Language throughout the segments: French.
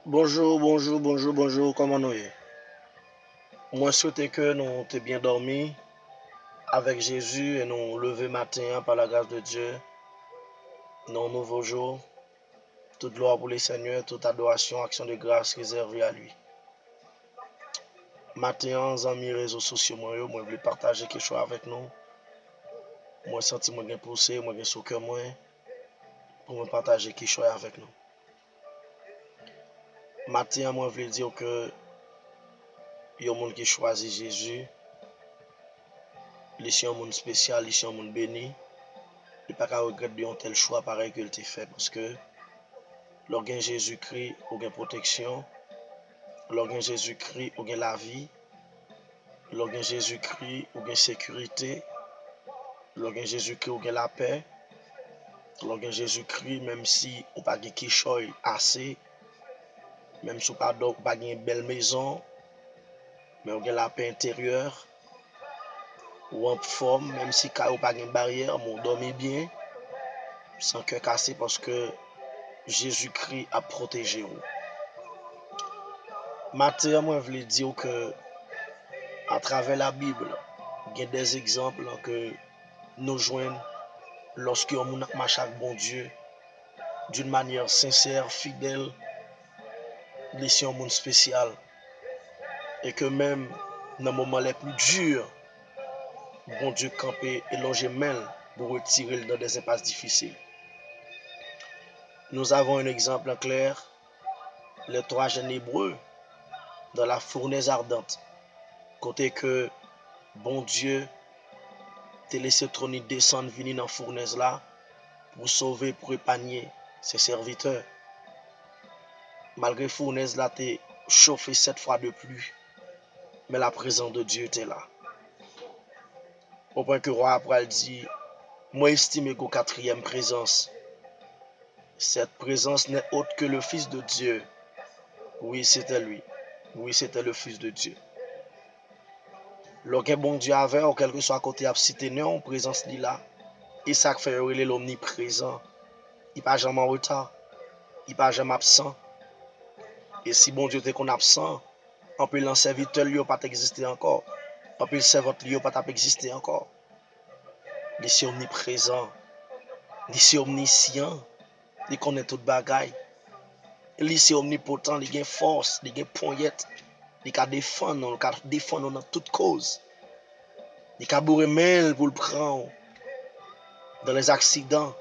Bonjour, bonjour, bonjour, bonjour, comment nous est? Moi, souhaite que nous t'ayons bien dormi avec Jésus et nous lever matin par la grâce de Dieu. Dans nouveau jour, toute gloire pour le Seigneur, toute adoration, action de grâce réservée à lui. Matin, dans mes réseaux sociaux, moi, je voulais partager quelque chose avec nous. Moi, senti moi bien poussé, moi bien sous cœur moi pour me partager quelque chose avec nous. Matin, moi, je voulais dire que il y a un monde qui choisit Jésus. Il est un monde spécial, il est un monde béni. Il n'y a pas qu'à regretter un tel choix pareil que tu fait parce que lorsque Jésus-Christ, il y a protection. Lorsque Jésus-Christ, il y a la vie. Lorsque Jésus-Christ, il y a sécurité. Lorsque Jésus-Christ, il y a la paix. Lorsque Jésus-Christ, même si on n'a pas de quelque assez, même si on n'a pas une belle maison, mais on a la paix intérieure, ou en forme, même si on n'a pas de barrière, on dort bien, sans cœur cassé parce que Jésus-Christ a protégé vous. Matin, moi, je voulais dire que à travers la Bible, il y a des exemples que nous joignons lorsqu'on marche avec bon Dieu d'une manière sincère, fidèle, laissant un monde spécial. Et que même dans les moments les plus durs, bon Dieu campé et longer main pour retirer dans des impasses difficiles. Nous avons un exemple clair, les 3 jeunes hébreux dans la fournaise ardente. Côté que bon Dieu t'a laissé trôner descendre venir dans la fournaise là pour sauver, pour épargner ses serviteurs. Malgré fournaise là t'es chauffé 7 fois de plus, mais la présence de Dieu était là. Au point que roi après dit, moi estime qu'au 4e présence, cette présence n'est autre que le Fils de Dieu. Oui, c'était lui. Oui, c'était le Fils de Dieu. Lorsque bon Dieu avait, ou quel que soit côté à cité non, présence li là, et ça fait l'omniprésent. Il pas jamais en retard, il pas jamais absent. Et si bon Dieu était qu'on absent, on peut l'en serviteur lui pas exister encore. On peut le serviteur lui pas exister encore. Il est omniprésent, il est omniscient, il connaît toute bagaille. Il est omnipotent, il a force, il a poignette, il a défendre, dans toute cause. Il a bourré mail pour le prendre dans les accidents.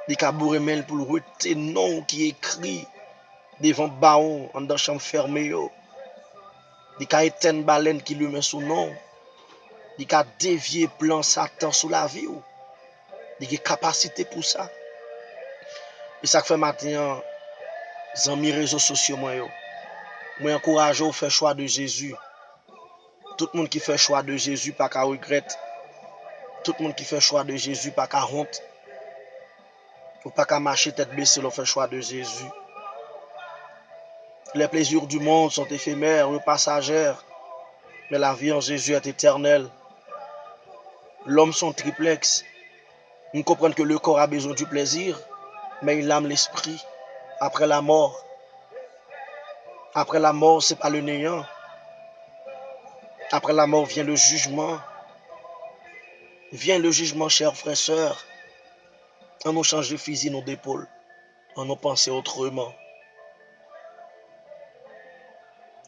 Il a bourré mail pour le retirer nom qui est écrit devant baron en dans chambre fermée. Il a éteint baleine qui lui met sous nom. Il a dévié plan Satan sous la vie. Il a capacité pour ça. Et ça fait maintenant, dans mes réseaux sociaux, moi encourage à faire choix de Jésus. Tout le monde qui fait choix de Jésus, pas qu'à regrette. Tout le monde qui fait choix de Jésus, pas qu'à honte. Ou pas qu'à marcher tête baissée, on fait choix de Jésus. Les plaisirs du monde sont éphémères ou passagers, mais la vie en Jésus est éternelle. L'homme sont triplex. Nous comprenons que le corps a besoin du plaisir, mais il aime l'esprit. Après la mort, c'est pas le néant. Après la mort vient le jugement. Vient le jugement, chers frères et sœurs. On nous change de fusil, nos épaules. On nous pense autrement.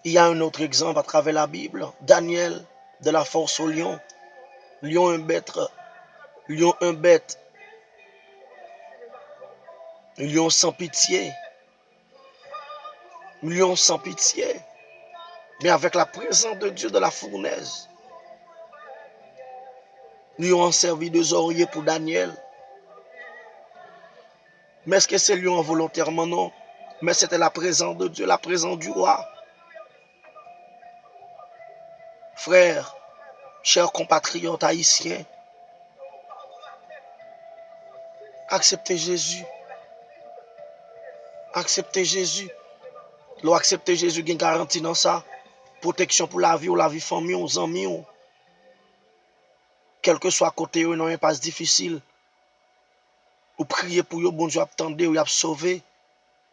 Il y a un autre exemple à travers la Bible. Daniel, de la force au lion. Lion un bête. Lion sans pitié. Lion sans pitié. Mais avec la présence de Dieu de la fournaise. Lion a servi de oreillers pour Daniel. Mais est-ce que c'est lion volontairement? Non. Mais c'était la présence de Dieu, la présence du roi. Frères, chers compatriotes haïtiens, acceptez Jésus. Acceptez Jésus. L'on accepte Jésus, il y a une garantie dans ça. Protection pour la vie ou la vie famille ou amis. Quel que soit côté, non, il passe difficile. Ou prier pour eux, bon Dieu, attendez, ou sauvé.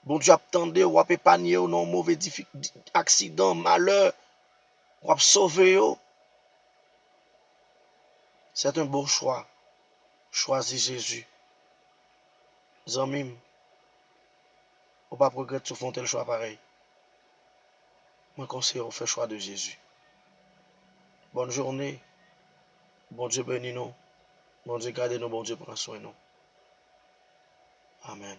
Bon Dieu attendez ou ap épargner ou non mauvais accident, malheur, ou ap sauver yo. C'est un bon choix. Choisis Jésus. Zanmim, ou pas regretter de faire tel choix pareil. Moi conseille ou faire choix de Jésus. Bonne journée. Bon Dieu bénis nous. Bon Dieu garde nous. Bon Dieu prend soin de nous. Amen.